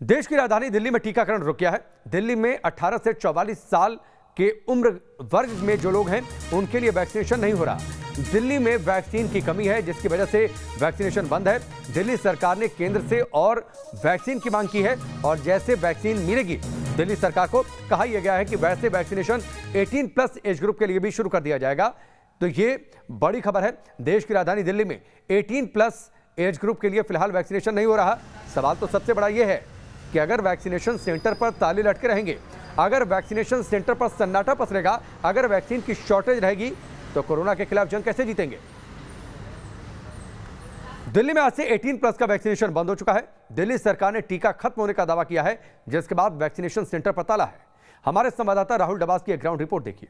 देश की राजधानी दिल्ली में टीकाकरण रुक गया है। दिल्ली में 18 से 44 साल के उम्र वर्ग में जो लोग हैं उनके लिए वैक्सीनेशन नहीं हो रहा। दिल्ली में वैक्सीन की कमी है, जिसकी वजह से वैक्सीनेशन बंद है। दिल्ली सरकार ने केंद्र से और वैक्सीन की मांग की है और जैसे वैक्सीन मिलेगी दिल्ली सरकार को कहा यह गया है कि वैसे वैक्सीनेशन 18+ एज ग्रुप के लिए भी शुरू कर दिया जाएगा। तो ये बड़ी खबर है। देश की राजधानी दिल्ली में 18+ एज ग्रुप के लिए फिलहाल वैक्सीनेशन नहीं हो रहा। सवाल तो सबसे बड़ा यह है कि अगर वैक्सीनेशन सेंटर पर ताले लटके रहेंगे, अगर वैक्सीनेशन सेंटर पर सन्नाटा पसरेगा, अगर वैक्सीन की शॉर्टेज रहेगी तो कोरोना के खिलाफ जंग कैसे जीतेंगे। दिल्ली में आज से 18+ का वैक्सीनेशन बंद हो चुका है। दिल्ली सरकार ने टीका खत्म होने का दावा किया है, जिसके बाद वैक्सीनेशन सेंटर पर ताला है। हमारे संवाददाता राहुल डबास की एक ग्राउंड रिपोर्ट देखिए।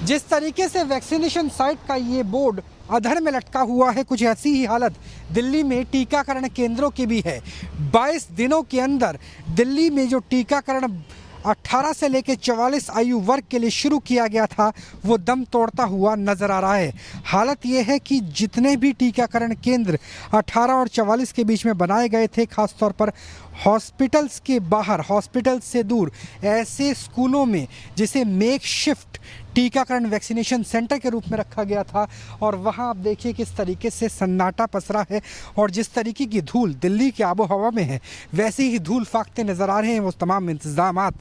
जिस तरीके से वैक्सीनेशन साइट का ये बोर्ड अधर में लटका हुआ है, कुछ ऐसी ही हालत दिल्ली में टीकाकरण केंद्रों की भी है। 22 दिनों के अंदर दिल्ली में जो टीकाकरण 18 से लेकर 44 आयु वर्ग के लिए शुरू किया गया था, वो दम तोड़ता हुआ नजर आ रहा है। हालत ये है कि जितने भी टीकाकरण केंद्र 18 और 44 के बीच में बनाए गए थे, खासतौर पर हॉस्पिटल्स के बाहर, हॉस्पिटल से दूर, ऐसे स्कूलों में जिसे मेकशिफ्ट टीकाकरण वैक्सीनेशन सेंटर के रूप में रखा गया था, और वहां आप देखिए किस तरीके से सन्नाटा पसरा है और जिस तरीके की धूल दिल्ली की आबो हवा में है, वैसे ही धूल फाकते नजर आ रहे हैं वो तमाम इंतजामात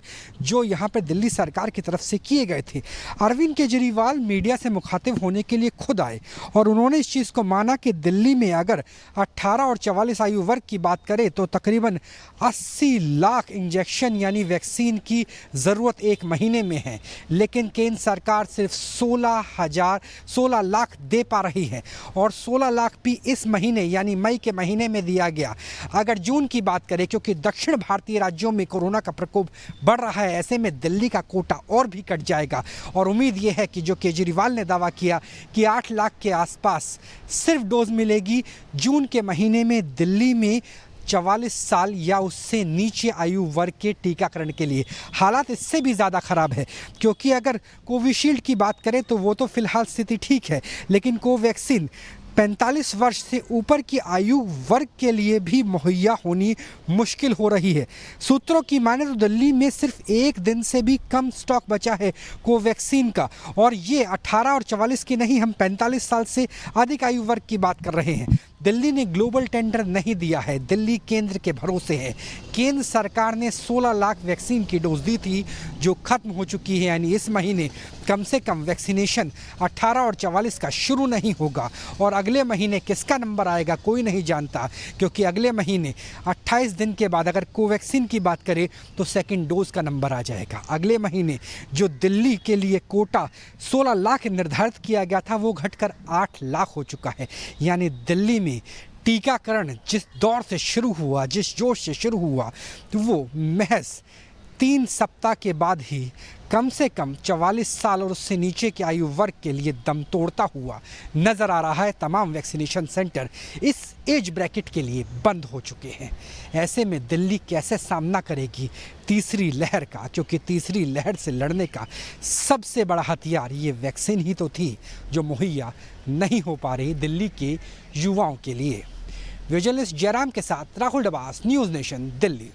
जो यहाँ पे दिल्ली सरकार की तरफ से किए गए थे। अरविंद केजरीवाल मीडिया से मुखातिब होने के लिए खुद आए और उन्होंने इस चीज़ को माना कि दिल्ली में अगर 18 और 44 आयु वर्ग की बात करें तो तकरीबन 80 लाख इंजेक्शन यानी वैक्सीन की ज़रूरत एक महीने में है, लेकिन केंद्र सरकार सिर्फ 16 लाख दे पा रही है और 16 लाख भी इस महीने यानी मई के महीने में दिया गया। अगर जून की बात करें, क्योंकि दक्षिण भारतीय राज्यों में कोरोना का प्रकोप बढ़ रहा है, ऐसे में दिल्ली का कोटा और भी कट जाएगा। और उम्मीद यह है कि जो केजरीवाल ने दावा किया कि 8 लाख के आसपास सिर्फ डोज मिलेगी, जून के महीने में दिल्ली में 44 साल या उससे नीचे आयु वर्ग के टीकाकरण के लिए हालात इससे भी ज़्यादा ख़राब है। क्योंकि अगर कोविशील्ड की बात करें तो वो तो फिलहाल स्थिति ठीक है, लेकिन कोवैक्सीन 45 वर्ष से ऊपर की आयु वर्ग के लिए भी मुहैया होनी मुश्किल हो रही है। सूत्रों की माने तो दिल्ली में सिर्फ एक दिन से भी कम स्टॉक बचा है कोवैक्सीन का, और ये 18 और 44 की नहीं, हम 45 साल से अधिक आयु वर्ग की बात कर रहे हैं। दिल्ली ने ग्लोबल टेंडर नहीं दिया है, दिल्ली केंद्र के भरोसे है। केंद्र सरकार ने 16 लाख वैक्सीन की डोज दी थी जो खत्म हो चुकी है, यानी इस महीने कम से कम वैक्सीनेशन 18 और 44 का शुरू नहीं होगा। और अगले महीने किसका नंबर आएगा कोई नहीं जानता, क्योंकि अगले महीने 28 दिन के बाद अगर कोवैक्सीन की बात करें तो सेकेंड डोज का नंबर आ जाएगा। अगले महीने जो दिल्ली के लिए कोटा 16 लाख निर्धारित किया गया था वो घटकर 8 लाख हो चुका है। यानी दिल्ली में टीकाकरण जिस दौर से शुरू हुआ, जिस जोश से शुरू हुआ, तो वो महज 3 सप्ताह के बाद ही कम से कम 44 साल और उससे नीचे के आयु वर्ग के लिए दम तोड़ता हुआ नज़र आ रहा है। तमाम वैक्सीनेशन सेंटर इस एज ब्रैकेट के लिए बंद हो चुके हैं। ऐसे में दिल्ली कैसे सामना करेगी तीसरी लहर का, क्योंकि तीसरी लहर से लड़ने का सबसे बड़ा हथियार ये वैक्सीन ही तो थी जो मुहैया नहीं हो पा रही दिल्ली के युवाओं के लिए। विजिलेंस जयराम के साथ राहुल डबास, न्यूज़ नेशन, दिल्ली।